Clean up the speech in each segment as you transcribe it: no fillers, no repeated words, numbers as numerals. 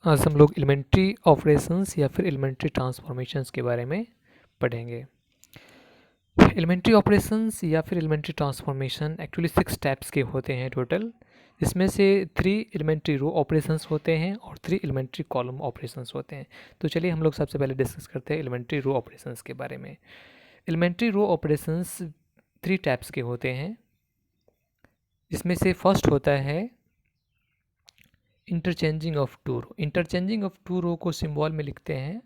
आज हम लोग एलिमेंट्री ऑपरेशंस या फिर एलिमेंट्री ट्रांसफॉर्मेशंस के बारे में पढ़ेंगे। एलिमेंट्री ऑपरेशंस या फिर एलिमेंट्री ट्रांसफॉर्मेशन एक्चुअली 6 टाइप्स के होते हैं टोटल, जिसमें से 3 एलिमेंट्री रो ऑपरेशंस होते हैं और 3 एलिमेंट्री कॉलम ऑपरेशंस होते हैं। तो चलिए हम लोग सबसे पहले डिस्कस करते हैं एलिमेंट्री रो ऑपरेशंस के बारे में। एलिमेंट्री रो ऑपरेशंस 3 टाइप्स के होते हैं, जिसमें से फर्स्ट होता है interchanging of two row. Interchanging of two row को सिंबल में लिखते हैं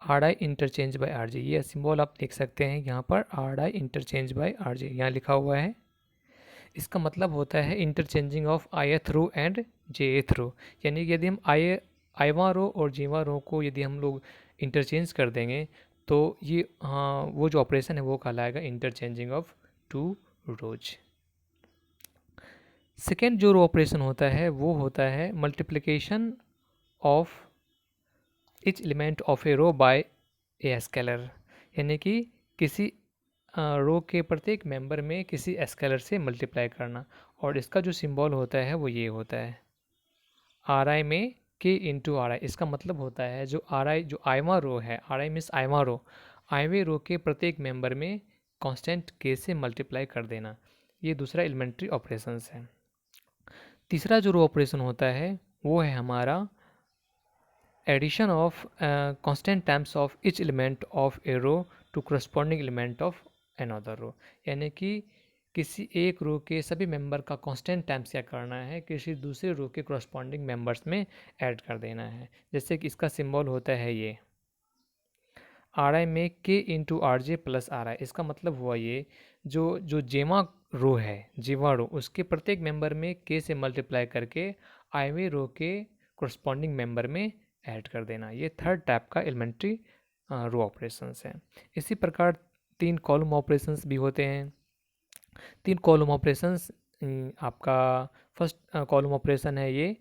R I interchange by R J. ये सिंबल आप देख सकते हैं यहाँ पर, R I interchange by R J यहाँ लिखा हुआ है। इसका मतलब होता है interchanging of ith row and jth row, यानी कि यदि हम आईवा रो और जेवा रो को यदि हम लोग इंटरचेंज कर देंगे तो ये वो जो ऑपरेशन है वो कहलाएगा interchanging of two rows. Second जो रो ऑपरेशन होता है वो होता है multiplication of each element of a row by a scalar, यानी कि किसी रो के प्रत्येक मेंबर में किसी स्केलर से मल्टीप्लाई करना। और इसका जो सिंबल होता है वो ये होता है आर आई में के इंटू आर आई। इसका मतलब होता है जो आर आई जो आईवा रो है, आर आई मीन्स आईवा रो, आईवे रो के प्रत्येक मेंबर में कांस्टेंट के से मल्टीप्लाई कर देना। ये दूसरा एलिमेंट्री ऑपरेशंस है। तीसरा जो रो ऑपरेशन होता है वो है हमारा addition of constant times of each element of a row to corresponding element of another row, यानी कि किसी एक रो के सभी मेंबर का कांस्टेंट टाइम्स क्या करना है, किसी दूसरे रो के करस्पॉन्डिंग मेंबर्स में ऐड कर देना है। जैसे कि इसका सिंबल होता है ये आर आई में के into R J plus R आई। इसका मतलब हुआ ये जो जो जेमा रो है, जीवा रो, उसके प्रत्येक मेंबर में के से मल्टीप्लाई करके आईवे रो के करस्पॉन्डिंग मेंबर में ऐड कर देना। ये थर्ड टाइप का एलिमेंट्री रो ऑपरेशंस है। इसी प्रकार 3 कॉलम ऑपरेशंस भी होते हैं। 3 कॉलम ऑपरेशंस आपका फर्स्ट कॉलम ऑपरेशन है ये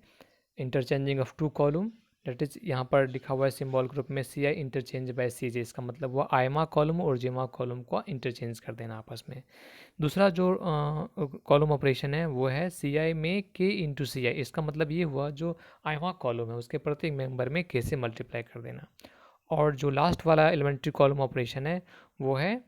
interchanging of two column, that is यहाँ पर लिखा हुआ है सिंबल ग्रुप में सी आई इंटरचेंज बाय सी जे। इसका मतलब हुआ आयमा कॉलम और जेमा कॉलम को इंटरचेंज कर देना आपस में। दूसरा जो कॉलम ऑपरेशन है वो है सी आई में के इंटू सी आई। इसका मतलब ये हुआ जो आयमा कॉलम है उसके प्रत्येक मेंबर में के से मल्टीप्लाई कर देना। और जो लास्ट वाला एलिमेंट्री कॉलम ऑपरेशन है वो है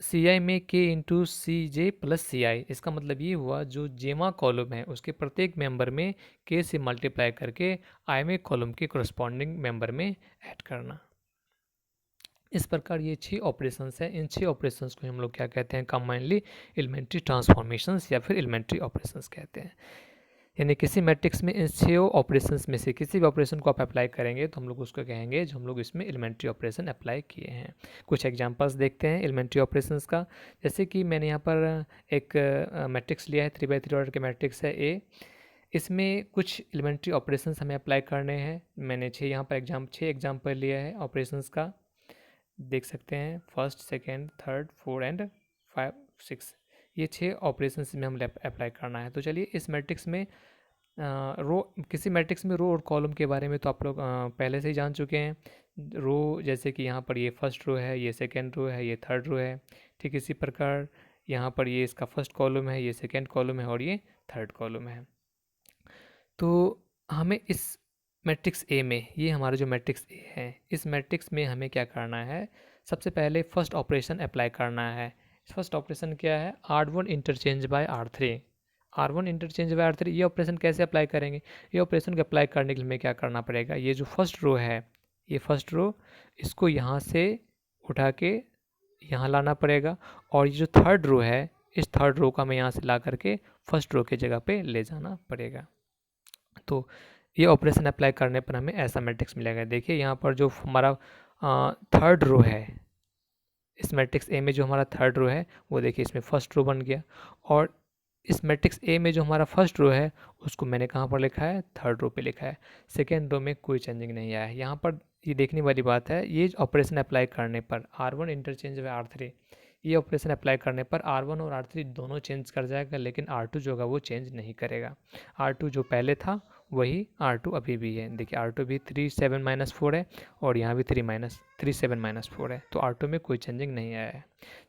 सी आई में के इंटू सी जे प्लस सी आई। इसका मतलब ये हुआ जो जेमा कॉलम है उसके प्रत्येक मेंबर में के से मल्टीप्लाई करके आई में कॉलम के करस्पॉन्डिंग मेंबर में ऐड करना। इस प्रकार ये 6 ऑपरेशंस हैं। इन 6 ऑपरेशंस को हम लोग क्या कहते हैं, कम्बाइनली एलिमेंट्री ट्रांसफॉर्मेशंस या फिर एलिमेंट्री ऑपरेशंस कहते हैं। यानी किसी मैट्रिक्स में इन 6 ऑपरेशंस में से किसी भी ऑपरेशन को आप अप्लाई करेंगे तो हम लोग उसको कहेंगे जो हम लोग इसमें एलिमेंट्री ऑपरेशन अप्लाई किए हैं। कुछ एग्जांपल्स देखते हैं एलिमेंट्री ऑपरेशंस का। जैसे कि मैंने यहाँ पर एक मैट्रिक्स लिया है, 3x3 ऑर्डर के मैट्रिक्स है ए। इसमें कुछ एलिमेंट्री ऑपरेशंस हमें अप्लाई करने हैं। मैंने 6 यहाँ पर 6 एग्जाम्पल लिया है ऑपरेशंस का, देख सकते हैं फर्स्ट, सेकेंड, थर्ड, 4 एंड 5, 6। ये 6 ऑपरेशन में हमें अप्लाई करना है। तो चलिए इस मैट्रिक्स में रो, किसी मैट्रिक्स में रो और कॉलम के बारे में तो आप लोग पहले से ही जान चुके हैं। रो जैसे कि यहाँ पर ये फर्स्ट रो है, ये सेकेंड रो है, ये थर्ड रो है। ठीक इसी प्रकार यहाँ पर ये इसका फर्स्ट कॉलम है, ये सेकेंड कॉलम है और ये थर्ड कॉलम है। तो हमें इस मैट्रिक्स ए में, ये हमारा जो मैट्रिक्स ए है, इस मैट्रिक्स में हमें क्या करना है, सबसे पहले फर्स्ट ऑपरेशन अप्लाई करना है। फर्स्ट ऑपरेशन क्या है, R1 interchange bye R3। R1 interchange bye R3, ये ऑपरेशन कैसे अप्लाई करेंगे, ये ऑपरेशन को अप्लाई करने के लिए हमें क्या करना पड़ेगा, ये जो फर्स्ट रो है, ये फर्स्ट रो, इसको यहाँ से उठा के यहाँ लाना पड़ेगा। और ये जो थर्ड रो है, इस थर्ड रो का हमें यहाँ से ला करके फर्स्ट रो की जगह पे ले जाना पड़ेगा। तो ये ऑपरेशन अप्लाई करने पर हमें ऐसा मैट्रिक्स मिलेगा। देखिए यहाँ पर जो हमारा थर्ड रो है, इस मैट्रिक्स ए में जो हमारा थर्ड रो है वो देखिए इसमें फर्स्ट रो बन गया। और इस मैट्रिक्स ए में जो हमारा फर्स्ट रो है उसको मैंने कहाँ पर लिखा है, थर्ड रो पे लिखा है। सेकेंड रो में कोई चेंजिंग नहीं आया है। यहाँ पर ये देखने वाली बात है, ये ऑपरेशन अप्लाई करने पर R1 इंटरचेंज बाय R3, ये ऑपरेशन अप्लाई करने पर R1 और R3 दोनों चेंज कर जाएगा, लेकिन R2 जो होगा वो चेंज नहीं करेगा। R2 जो पहले था वही R2 अभी भी है। देखिए R2 भी 3 7 माइनस 4 है और यहाँ भी 3 7 माइनस 4 है, तो R2 में कोई चेंजिंग नहीं आया है।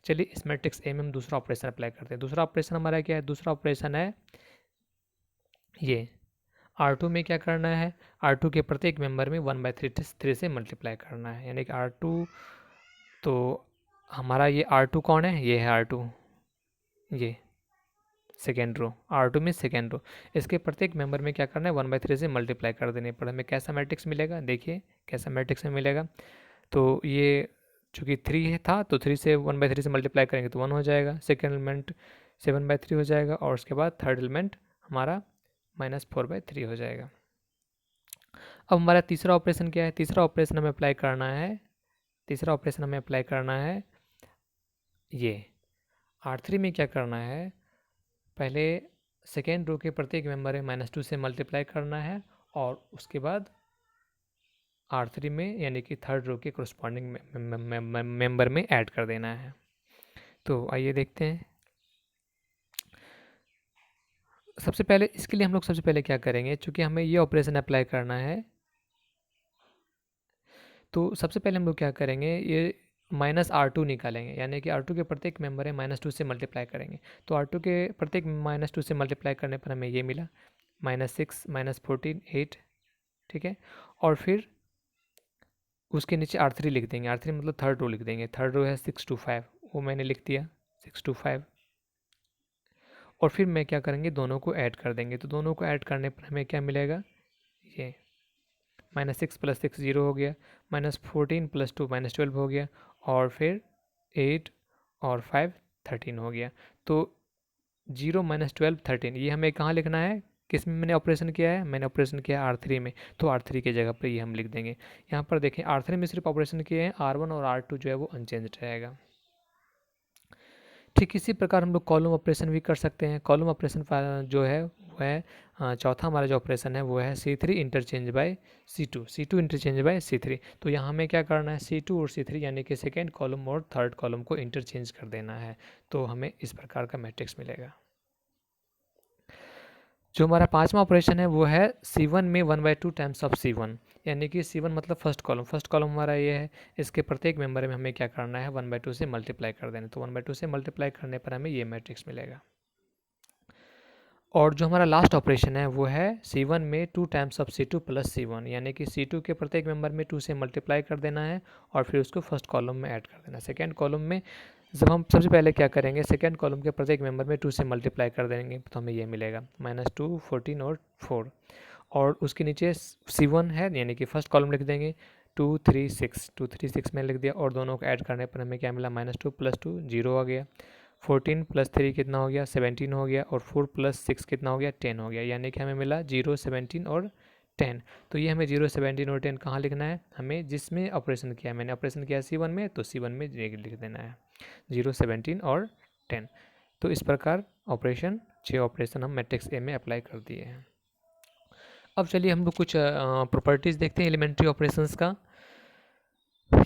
चलिए इस मैट्रिक्स ए में हम दूसरा ऑपरेशन अप्लाई करते हैं। दूसरा ऑपरेशन हमारा क्या है, दूसरा ऑपरेशन है ये R2 में क्या करना है, R2 के प्रत्येक मेंबर में 1/3 से मल्टीप्लाई करना है, यानी कि R2, तो हमारा ये R2 कौन है, ये है R2, ये सेकेंड रो, R2 में सेकेंड रो, इसके प्रत्येक मेंबर में क्या करना है, 1/3 से मल्टीप्लाई कर देने पर हमें कैसा मैट्रिक्स मिलेगा, देखिए कैसा मैट्रिक्स में मिलेगा। तो ये चूँकि 3 है था, तो 3 से 1/3 से मल्टीप्लाई करेंगे तो 1 हो जाएगा, सेकेंड एलिमेंट 7/3 हो जाएगा, और उसके बाद थर्ड एलिमेंट हमारा -4/3 हो जाएगा। अब हमारा तीसरा ऑपरेशन क्या है, तीसरा ऑपरेशन हमें अप्लाई करना है, तीसरा ऑपरेशन हमें अप्लाई करना है ये R3 में क्या करना है, पहले सेकेंड रो के प्रत्येक मेंबर में -2 से मल्टीप्लाई करना है, और उसके बाद R3 में यानी कि थर्ड रो के कोरस्पॉन्डिंग मेंबर में ऐड कर देना है। तो आइए देखते हैं। सबसे पहले इसके लिए हम लोग सबसे पहले क्या करेंगे, चूँकि हमें ये ऑपरेशन अप्लाई करना है, तो सबसे पहले हम लोग क्या करेंगे, ये -R2 निकालेंगे, यानी कि R2 के प्रत्येक मेंबर है -2 से मल्टीप्लाई करेंगे। तो R2 के प्रत्येक -2 से मल्टीप्लाई करने पर हमें ये मिला -6 -14 8, ठीक है। और फिर उसके नीचे R3 लिख देंगे, R3 मतलब थर्ड रो लिख देंगे, थर्ड रो है 6 to 5, वो मैंने लिख दिया 6 to 5। और फिर मैं क्या करेंगे, दोनों को ऐड कर देंगे, तो दोनों को ऐड करने पर हमें क्या मिलेगा, ये -6 + 6 0 हो गया, -14 + 2 -12 हो गया, और फिर 8 और 5 13 हो गया। तो 0 -12 13, ये हमें कहाँ लिखना है, किस में मैंने ऑपरेशन किया है, मैंने ऑपरेशन किया है R3 में, तो R3 की जगह पर ये हम लिख देंगे। यहाँ पर देखें R3 में सिर्फ ऑपरेशन किए हैं, R1 और R2 जो है वो अनचेंज रहेगा। ठीक इसी प्रकार हम लोग कॉलम ऑपरेशन भी कर सकते हैं। कॉलम ऑपरेशन जो है वो है चौथा हमारा जो ऑपरेशन है वो है C3 interchange bye C2 interchange bye C3। तो यहाँ हमें क्या करना है, C2 और C3 यानी कि सेकेंड कॉलम और थर्ड कॉलम को इंटरचेंज कर देना है, तो हमें इस प्रकार का मैट्रिक्स मिलेगा। जो हमारा पांचवा ऑपरेशन है वो है C1 में 1/2 टाइम्स ऑफ C1, यानी कि C1 मतलब फर्स्ट कॉलम हमारा ये है, इसके प्रत्येक मेंबर में हमें क्या करना है, 1/2 से मल्टीप्लाई कर देना, तो 1/2 से मल्टीप्लाई करने पर हमें ये मैट्रिक्स मिलेगा। और जो हमारा लास्ट ऑपरेशन है वो है C1 में 2 टाइम्स ऑफ C2 + C1, यानी कि C2 के प्रत्येक मेंबर में 2 से मल्टीप्लाई कर देना है, और फिर उसको फर्स्ट कॉलम में ऐड कर देना। सेकेंड कॉलम में जब हम सबसे पहले क्या करेंगे, सेकेंड कॉलम के प्रत्येक मेंबर में 2 से मल्टीप्लाई कर देंगे, तो हमें ये मिलेगा -2 14 और 4, और उसके नीचे C1 है यानी कि फर्स्ट कॉलम लिख देंगे 2 3 6, 2 3 6 मैंने लिख दिया, और दोनों को ऐड करने पर हमें क्या मिला, -2 + 2 0 आ गया, 14 + 3 कितना हो गया, 17 हो गया, और 4 + 6 कितना हो गया, 10 हो गया, यानी कि हमें मिला 0 17 और 10। तो ये हमें 0 17 और 10 कहाँ लिखना है, हमें जिसमें ऑपरेशन किया है, मैंने ऑपरेशन किया C1 में, तो C1 में लिख देना है 0 17 और 10। तो इस प्रकार ऑपरेशन 6 ऑपरेशन हम मैट्रिक्स ए में अप्लाई कर दिए हैं। अब चलिए हम लोग कुछ प्रॉपर्टीज़ देखते हैं एलिमेंट्री ऑपरेशंस का।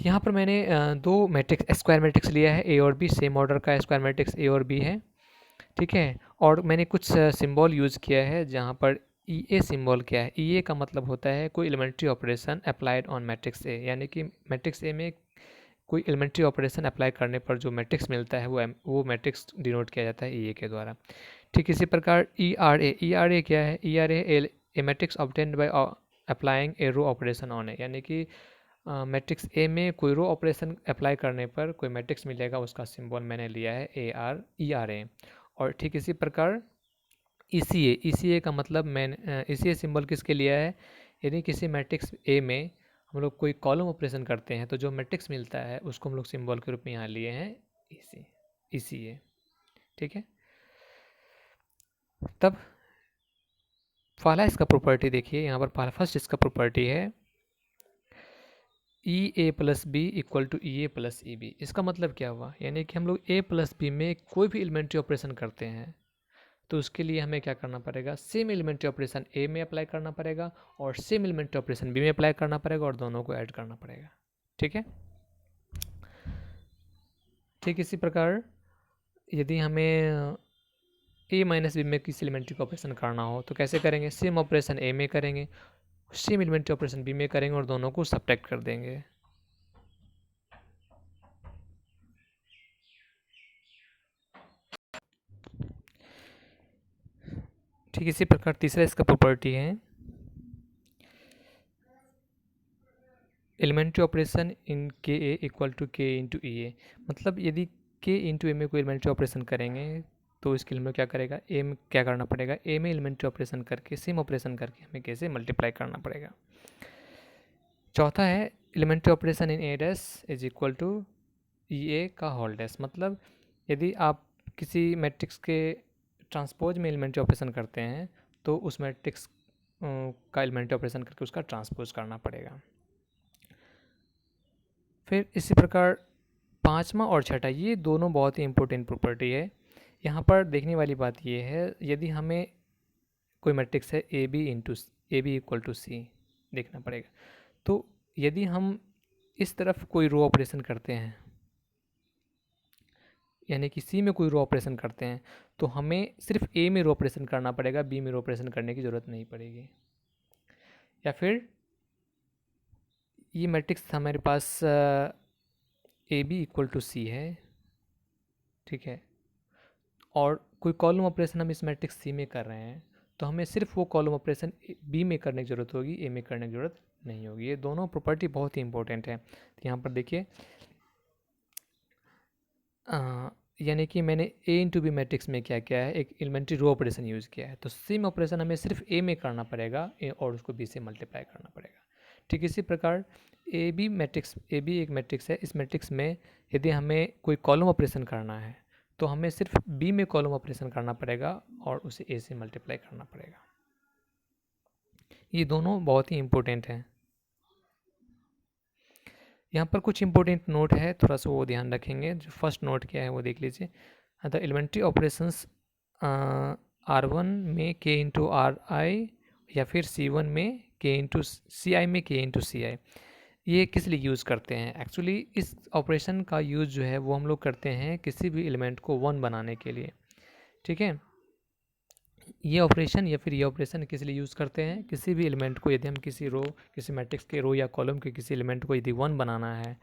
यहाँ पर मैंने दो मैट्रिक्स स्क्वायर मैट्रिक्स लिया है, ए और बी, सेम ऑर्डर का स्क्वायर मैट्रिक्स ए और बी है, ठीक है। और मैंने कुछ सिंबल यूज़ किया है, जहाँ पर ई ए सिंबल क्या है, ई ए का मतलब होता है कोई elementary operation applied on matrix A, यानी कि मैट्रिक्स ए में कोई एलिमेंट्री ऑपरेशन अप्लाई करने पर जो मैट्रिक्स मिलता है वो मैट्रिक्स डिनोट किया जाता है ई ए के द्वारा। ठीक इसी प्रकार ई आर ए क्या है, E R A matrix obtained by applying a row operation on A, यानी कि मैट्रिक्स ए में कोई रो ऑपरेशन अप्लाई करने पर कोई मैट्रिक्स मिलेगा, उसका सिंबल मैंने लिया है ई आर ए। और ठीक इसी प्रकार ई सी ए का मतलब मैंने ई सी ए सिंबल किसके लिया है, यदि किसी मैट्रिक्स ए में हम लोग कोई कॉलम ऑपरेशन करते हैं तो जो मैट्रिक्स मिलता है उसको हम लोग सिंबल के रूप में यहाँ लिए हैं ई सी ए, ठीक है। तब पहला इसका प्रॉपर्टी देखिए, यहाँ पर पहला फर्स्ट इसका प्रॉपर्टी है E A plus B equal to E A plus E B. इसका मतलब क्या हुआ, यानी कि हम लोग ए प्लस बी में कोई भी एलिमेंट्री ऑपरेशन करते हैं तो उसके लिए हमें क्या करना पड़ेगा, सेम एलिमेंट्री ऑपरेशन ए में अप्लाई करना पड़ेगा और सेम एलिमेंट्री ऑपरेशन बी में अप्लाई करना पड़ेगा, और दोनों को ऐड करना पड़ेगा, ठीक है। ठीक इसी प्रकार यदि हमें ए माइनस बी में किसी एलिमेंट्री का ऑपरेशन करना हो तो कैसे करेंगे, सेम ऑपरेशन ए में करेंगे, सेम एलिमेंट्री ऑपरेशन बी में करेंगे, और दोनों को सब्ट्रैक्ट कर देंगे। ठीक इसी प्रकार तीसरा इसका प्रॉपर्टी है एलिमेंट्री ऑपरेशन इन के ए इक्वल टू के इंटू ई ए, मतलब यदि के इंटू ए में कोई एलिमेंट्री ऑपरेशन करेंगे तो इसके लिए हमें क्या करेगा, ए में क्या करना पड़ेगा, ए में एलिमेंट्री ऑपरेशन करके सेम ऑपरेशन करके हमें के से मल्टीप्लाई करना पड़ेगा। चौथा है elementary operation in A dash is equal to E A का होल डैश, मतलब यदि आप किसी मैट्रिक्स के ट्रांसपोज में एलिमेंट्री ऑपरेशन करते हैं तो उस मैट्रिक्स का एलिमेंट्री ऑपरेशन करके उसका ट्रांसपोज करना पड़ेगा। फिर इसी प्रकार पांचवा और छठा, ये दोनों बहुत ही इंपॉर्टेंट प्रॉपर्टी है। यहाँ पर देखने वाली बात ये है, यदि हमें कोई मैट्रिक्स है ए बी इक्वल टू सी देखना पड़ेगा, तो यदि हम इस तरफ कोई रो ऑपरेशन करते हैं, यानी कि सी में कोई रो ऑपरेशन करते हैं, तो हमें सिर्फ ए में रो ऑपरेशन करना पड़ेगा, बी में रो ऑपरेशन करने की ज़रूरत नहीं पड़ेगी। या फिर ये मैट्रिक्स हमारे पास ए बी इक्वल टू सी है, ठीक है, और कोई कॉलम ऑपरेशन हम इस मैट्रिक्स सी में कर रहे हैं, तो हमें सिर्फ वो कॉलम ऑपरेशन बी में करने की ज़रूरत होगी, ए में करने की ज़रूरत नहीं होगी। ये दोनों प्रॉपर्टी बहुत ही इंपॉर्टेंट है। तो यहाँ पर देखिए, यानी कि मैंने ए इंटू बी मैट्रिक्स में क्या किया है, एक एलिमेंट्री रो ऑपरेशन यूज़ किया है, तो सेम ऑपरेशन हमें सिर्फ ए में करना पड़ेगा और उसको बी से मल्टीप्लाई करना पड़ेगा। ठीक इसी प्रकार ए बी एक मैट्रिक्स है, इस मैट्रिक्स में यदि हमें कोई कॉलम ऑपरेशन करना है तो हमें सिर्फ बी में कॉलम ऑपरेशन करना पड़ेगा और उसे ए से मल्टीप्लाई करना पड़ेगा। ये दोनों बहुत ही इंपॉर्टेंट हैं। यहाँ पर कुछ इंपॉर्टेंट नोट है, थोड़ा सा वो ध्यान रखेंगे। जो फर्स्ट नोट क्या है वो देख लीजिए। द एलिमेंट्री ऑपरेशंस R1 में K इंटू आर आई या फिर C1 में K इंटू सी आई में K इंटू सी आई, ये किस लिए यूज़ करते हैं? एक्चुअली इस ऑपरेशन का यूज़ जो है वो हम लोग करते हैं किसी भी एलिमेंट को 1 बनाने के लिए। ठीक है, ये ऑपरेशन या फिर ये ऑपरेशन किस लिए यूज़ करते हैं? किसी भी एलिमेंट को यदि हम किसी मैट्रिक्स के रो या कॉलम के किसी एलिमेंट को यदि 1 बनाना है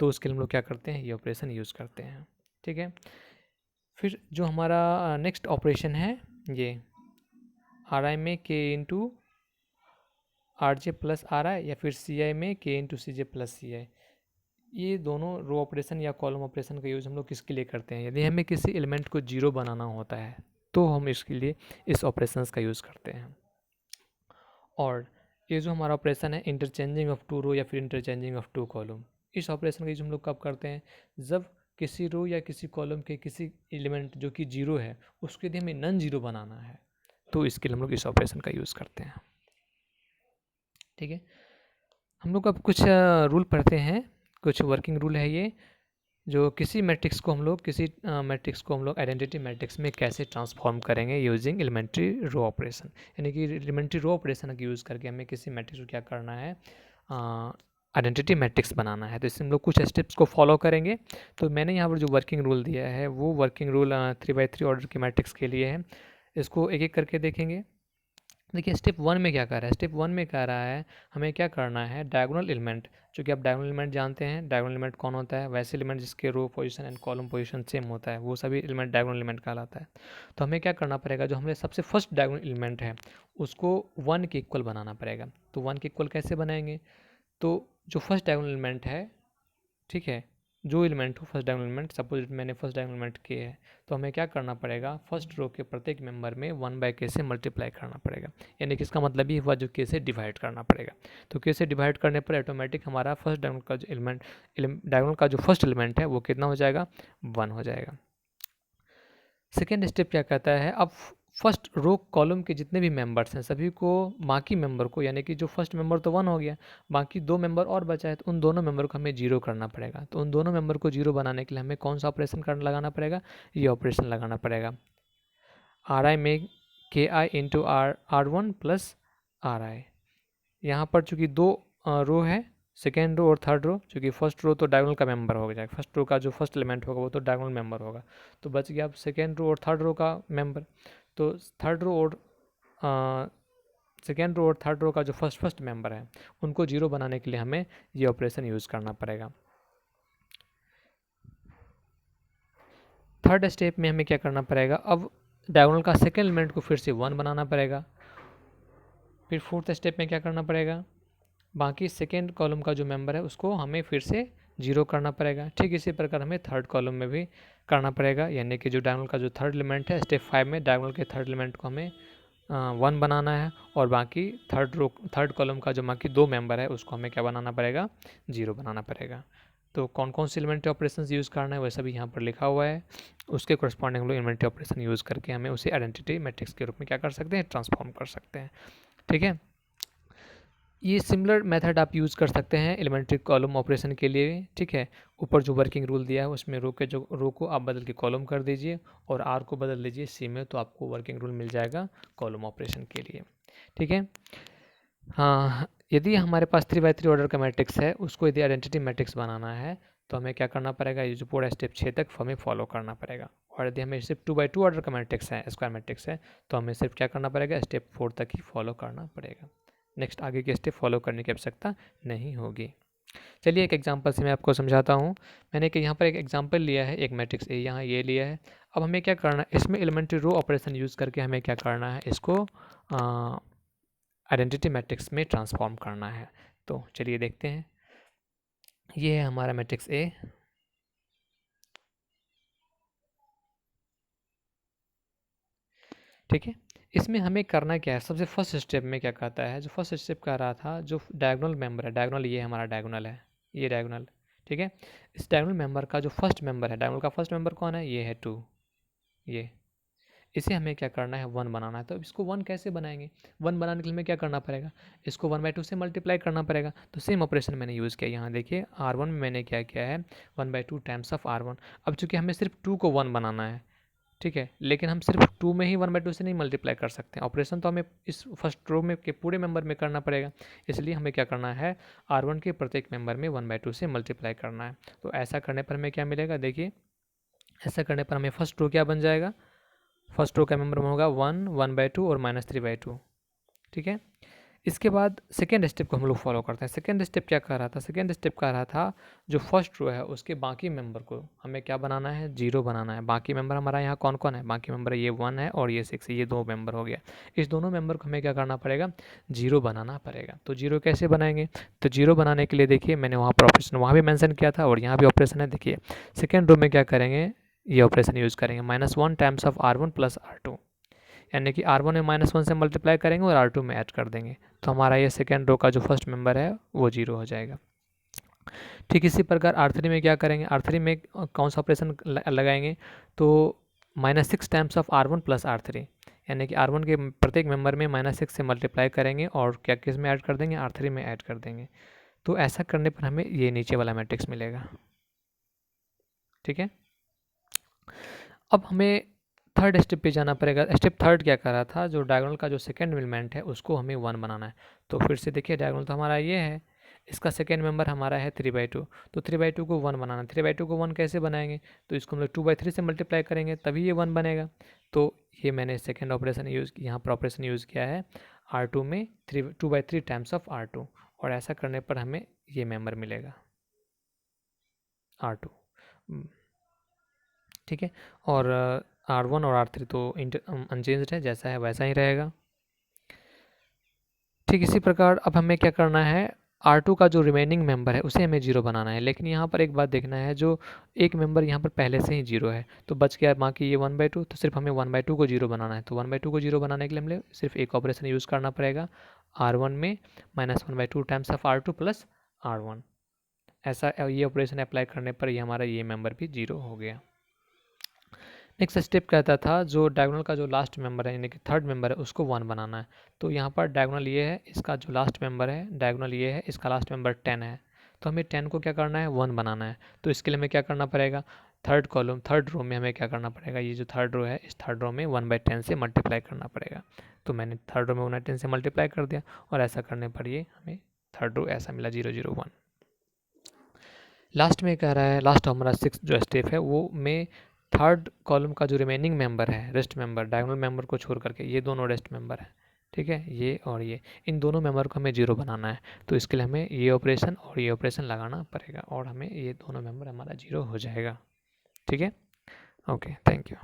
तो उसके लिए हम लोग क्या करते हैं, ये ऑपरेशन यूज़ करते हैं। ठीक है, फिर जो हमारा नेक्स्ट ऑपरेशन है ये आर आई में के into R J plus R आई या फिर सी आई में के इंटू सी जे प्लस सी आई, ये दोनों रो ऑपरेशन या कॉलम ऑपरेशन का यूज़ हम लोग किसके लिए करते हैं? यदि हमें किसी एलिमेंट को 0 बनाना होता है तो हम इसके लिए इस ऑपरेशंस का यूज़ करते हैं। और ये जो हमारा ऑपरेशन है इंटरचेंजिंग ऑफ टू रो या फिर इंटरचेंजिंग ऑफ टू कॉलम, इस ऑपरेशन का यूज हम लोग कब करते हैं? जब किसी रो या किसी कॉलम के किसी एलिमेंट जो कि 0 है उसके लिए हमें नॉन 0 बनाना है, तो इसके लिए हम लोग इस ऑपरेशन का यूज़ करते हैं। ठीक है, हम लोग अब कुछ रूल पढ़ते हैं, कुछ वर्किंग रूल है ये, जो किसी मैट्रिक्स को हम लोग आइडेंटिटी मैट्रिक्स में कैसे ट्रांसफॉर्म करेंगे यूजिंग एलिमेंट्री रो ऑपरेशन। यानी कि एलिमेंट्री रो ऑपरेशन का यूज़ करके हमें किसी मैट्रिक्स को क्या करना है, आइडेंटिटी मैट्रिक्स बनाना है। तो इससे हम लोग कुछ स्टेप्स को फॉलो करेंगे। तो मैंने यहाँ पर जो वर्किंग रूल दिया है वो वर्किंग रूल 3x3 ऑर्डर के मैट्रिक्स के लिए है। इसको एक एक करके देखेंगे। देखिए स्टेप 1 में क्या कर रहा है, स्टेप 1 में कह रहा है हमें क्या करना है, डायगोनल एलिमेंट, जो कि आप डायगोनल एलिमेंट जानते हैं। डायगोनल एलिमेंट कौन होता है? वैसे एलिमेंट जिसके row position and column position same होता है, वो सभी एलिमेंट डायगोनल एलिमेंट कहलाता है। तो हमें क्या करना पड़ेगा, जो हमें सबसे फर्स्ट डायगोनल एलिमेंट है उसको 1 के इक्वल बनाना पड़ेगा। तो 1 के इक्वल कैसे बनाएंगे? तो जो फर्स्ट डायगोनल एलिमेंट है, ठीक है, जो एलिमेंट हो फर्स्ट डायगोनल एलिमेंट, सपोज मैंने फर्स्ट डायगोनल एलिमेंट के है, तो हमें क्या करना पड़ेगा, फर्स्ट रो के प्रत्येक मेंबर में 1/k से मल्टीप्लाई करना पड़ेगा। यानी कि इसका मतलब ये हुआ जो k से डिवाइड करना पड़ेगा। तो k से डिवाइड करने पर ऑटोमेटिक हमारा फर्स्ट डायगोनल का जो डायगोनल का जो फर्स्ट एलिमेंट है वो कितना हो जाएगा, 1 हो जाएगा। सेकेंड स्टेप क्या कहता है, अब फर्स्ट रो कॉलम के जितने भी मेंबर्स हैं सभी को, बाकी मेंबर को, यानी कि जो फर्स्ट मेंबर तो 1 हो गया, बाकी 2 मेंबर और बचा है, तो उन दोनों मेंबर को हमें 0 करना पड़ेगा। तो उन दोनों मेंबर को 0 बनाने के लिए हमें कौन सा ऑपरेशन लगाना पड़ेगा, ये ऑपरेशन लगाना पड़ेगा, आर आई में K I into R one plus R I. यहाँ पर चूँकि 2 रो है, सेकेंड रो और थर्ड रो, चूँकि फर्स्ट रो तो डायगोनल का मेंबर हो जाएगा, फर्स्ट रो का जो फर्स्ट एलिमेंट होगा वो तो डायगोनल मेंबर होगा, तो बच गया अब सेकेंड रो और थर्ड रो का मेंबर। तो थर्ड रो और सेकेंड रो और थर्ड रो का जो फर्स्ट मेंबर है उनको 0 बनाने के लिए हमें ये ऑपरेशन यूज़ करना पड़ेगा। थर्ड स्टेप में हमें क्या करना पड़ेगा, अब डायगोनल का सेकेंड एलिमेंट को फिर से 1 बनाना पड़ेगा। फिर फोर्थ स्टेप में क्या करना पड़ेगा, बाकी सेकेंड कॉलम का जो मेंबर है उसको हमें फिर से 0 करना पड़ेगा। ठीक इसी प्रकार हमें थर्ड कॉलम में भी करना पड़ेगा, यानी कि जो डायगोनल का जो थर्ड एलिमेंट है स्टेप 5 में डायगोनल के थर्ड एलिमेंट को हमें 1 बनाना है, और बाकी थर्ड कॉलम का जो बाकी 2 मेंबर है उसको हमें क्या बनाना पड़ेगा, 0 बनाना पड़ेगा। तो कौन कौन से इन्वेंटरी ऑपरेशंस यूज़ करना है वैसा भी यहाँ पर लिखा हुआ है, उसके करस्पॉन्डिंग हम लोग इन्वेंटरी ऑपरेशन यूज़ करके हमें उसे आइडेंटिटी मैट्रिक्स के रूप में क्या कर सकते हैं, ट्रांसफॉर्म कर सकते हैं। ठीक है, ये सिमिलर मेथड आप यूज़ कर सकते हैं एलिमेंट्री कॉलम ऑपरेशन के लिए। ठीक है, ऊपर जो वर्किंग रूल दिया है उसमें रो को आप बदल के कॉलम कर दीजिए और आर को बदल दीजिए सी में, तो आपको वर्किंग रूल मिल जाएगा कॉलम ऑपरेशन के लिए। ठीक है, हाँ, यदि हमारे पास 3x3 ऑर्डर का मैट्रिक्स है, उसको यदि आइडेंटिटी मैट्रिक्स बनाना है तो हमें क्या करना पड़ेगा, ये जो पूरा स्टेप 6 तक हमें फॉलो करना पड़ेगा। और यदि हमें सिर्फ 2x2 ऑर्डर का मैट्रिक्स है, स्क्वायर मैट्रिक्स है, तो हमें सिर्फ क्या करना पड़ेगा, स्टेप 4 तक ही फॉलो करना पड़ेगा। नेक्स्ट आगे के स्टेप फॉलो करने की आवश्यकता नहीं होगी। चलिए एक एग्जांपल से मैं आपको समझाता हूँ। मैंने कि यहाँ पर एक एग्जांपल लिया है, एक मैट्रिक्स ए यहाँ ये लिया है। अब हमें क्या करना है, इसमें एलिमेंट्री रो ऑपरेशन यूज़ करके हमें क्या करना है, इसको आइडेंटिटी मैट्रिक्स में ट्रांसफॉर्म करना है। तो चलिए देखते हैं, ये है हमारा मैट्रिक्स ए। ठीक है, इसमें हमें करना क्या है, सबसे फर्स्ट स्टेप में क्या कहता है, जो फर्स्ट स्टेप कह रहा था, जो डायगोनल मेंबर है, डायगोनल ये हमारा डायगोनल है, ये डायगोनल। ठीक है, इस डायगोनल मेंबर का जो फर्स्ट मेंबर है, डायगोनल का फर्स्ट मेंबर कौन है, ये है 2, ये इसे हमें क्या करना है, 1 बनाना है। तो इसको 1 कैसे बनाएंगे, 1 बनाने के लिए हमें क्या करना पड़ेगा, इसको 1/2 से मल्टीप्लाई करना पड़ेगा। तो सेम ऑपरेशन मैंने यूज़ किया, यहाँ देखिए R1 में मैंने क्या किया है, 1/2 टाइम्स ऑफ R1। अब चूंकि हमें सिर्फ 2 को 1 बनाना है, ठीक है, लेकिन हम सिर्फ 2 में ही 1/2 से नहीं मल्टीप्लाई कर सकते हैं, ऑपरेशन तो हमें इस फर्स्ट रो में के पूरे मेंबर में करना पड़ेगा। इसलिए हमें क्या करना है, R1 के प्रत्येक मेंबर में 1/2 से मल्टीप्लाई करना है। तो ऐसा करने पर हमें क्या मिलेगा, देखिए ऐसा करने पर हमें फर्स्ट रो क्या बन जाएगा, फर्स्ट रो का मेंबर होगा 1, 1/2 और -3/2। ठीक है, इसके बाद सेकेंड स्टेप को हम लोग फॉलो करते हैं। सेकेंड स्टेप क्या कर रहा था, सेकेंड स्टेप कह रहा था जो फर्स्ट रो है उसके बाकी मेंबर को हमें क्या बनाना है, 0 बनाना है। बाकी मेंबर हमारा यहाँ कौन कौन है, बाकी मेंबर ये 1 है और ये 6 है, ये 2 मेंबर हो गया। इस दोनों मेंबर को हमें क्या करना पड़ेगा, 0 बनाना पड़ेगा। तो 0 कैसे बनाएंगे, तो 0 बनाने के लिए देखिए मैंने वहाँ पर ऑपरेशन वहाँ भी मैंसन किया था और यहाँ भी ऑपरेशन है। देखिए सेकेंड रो में क्या करेंगे, ये ऑपरेशन यूज़ करेंगे, -1 times of R1 plus R2, यानी कि R1 में -1 से मल्टीप्लाई करेंगे और R2 में ऐड कर देंगे। तो हमारा ये सेकेंड रो का जो फर्स्ट मेंबर है वो 0 हो जाएगा। ठीक इसी प्रकार R3 में क्या करेंगे, R3 में कौन सा ऑपरेशन लगाएंगे, तो -6 times of R1 plus R3, यानी कि R1 के प्रत्येक मेंबर में -6 से मल्टीप्लाई करेंगे और क्या किस में ऐड कर देंगे, R3 में ऐड कर देंगे। तो ऐसा करने पर हमें ये नीचे वाला मैट्रिक्स मिलेगा। ठीक है, अब हमें थर्ड स्टेप पे जाना पड़ेगा। स्टेप थर्ड क्या कर रहा था, जो डायगोनल का जो सेकेंड एलिमेंट है उसको हमें 1 बनाना है। तो फिर से देखिए डायगोनल तो हमारा ये है, इसका सेकेंड मेंबर हमारा है 3/2, तो 3/2 को 1 बनाना है। 3/2 को 1 कैसे बनाएंगे, तो इसको हम लोग 2/3 से मल्टीप्लाई करेंगे तभी ये 1 बनेगा। तो ये मैंने सेकेंड ऑपरेशन यूज़ यहाँ पर ऑपरेशन यूज़ किया है R2 में 2/3 टाइम्स ऑफ R2, और ऐसा करने पर हमें ये मेंबर मिलेगा R2। ठीक है, और R1 और R3 तो अनचेंज्ड है, जैसा है वैसा ही रहेगा। ठीक इसी प्रकार अब हमें क्या करना है, R2 का जो रिमेनिंग मेंबर है उसे हमें 0 बनाना है। लेकिन यहाँ पर एक बात देखना है, जो एक मेंबर यहाँ पर पहले से ही 0 है, तो बच गया बाकी ये 1/2, तो सिर्फ हमें 1/2 को 0 बनाना है। तो 1/2 को 0 बनाने के लिए हमें सिर्फ एक ऑपरेशन यूज़ करना पड़ेगा, R1 में -1/2 times of R2 plus R1। ऐसा ये ऑपरेशन अप्लाई करने पर ये हमारा ये मेंबर भी 0 हो गया। नेक्स्ट स्टेप कहता था जो डायगोनल का जो लास्ट मेंबर है यानी कि थर्ड मेंबर है उसको 1 बनाना है। तो यहाँ पर डायगोनल ये है, इसका जो लास्ट मेंबर है डायगोनल ये है, इसका लास्ट मेंबर 10 है। तो हमें 10 को क्या करना है, 1 बनाना है। तो इसके लिए हमें क्या करना पड़ेगा, थर्ड रो में हमें क्या करना पड़ेगा, ये जो थर्ड रो है इस थर्ड रो में 1/10 से मल्टीप्लाई करना पड़ेगा। तो मैंने थर्ड रो में 1/10 से मल्टीप्लाई कर दिया और ऐसा करने पर ये हमें थर्ड रो ऐसा मिला 0 0 1। लास्ट में कह रहा है, लास्ट हमारा 6 जो स्टेप है वो में थर्ड कॉलम का जो रिमेनिंग मेंबर है, रेस्ट मेंबर, डायगोनल मेंबर को छोड़ करके ये दोनों रेस्ट मेंबर है, ठीक है, ये और ये, इन दोनों मेंबर को हमें 0 बनाना है। तो इसके लिए हमें ये ऑपरेशन और ये ऑपरेशन लगाना पड़ेगा और हमें ये दोनों मेंबर हमारा 0 हो जाएगा। ठीक है, ओके, थैंक यू।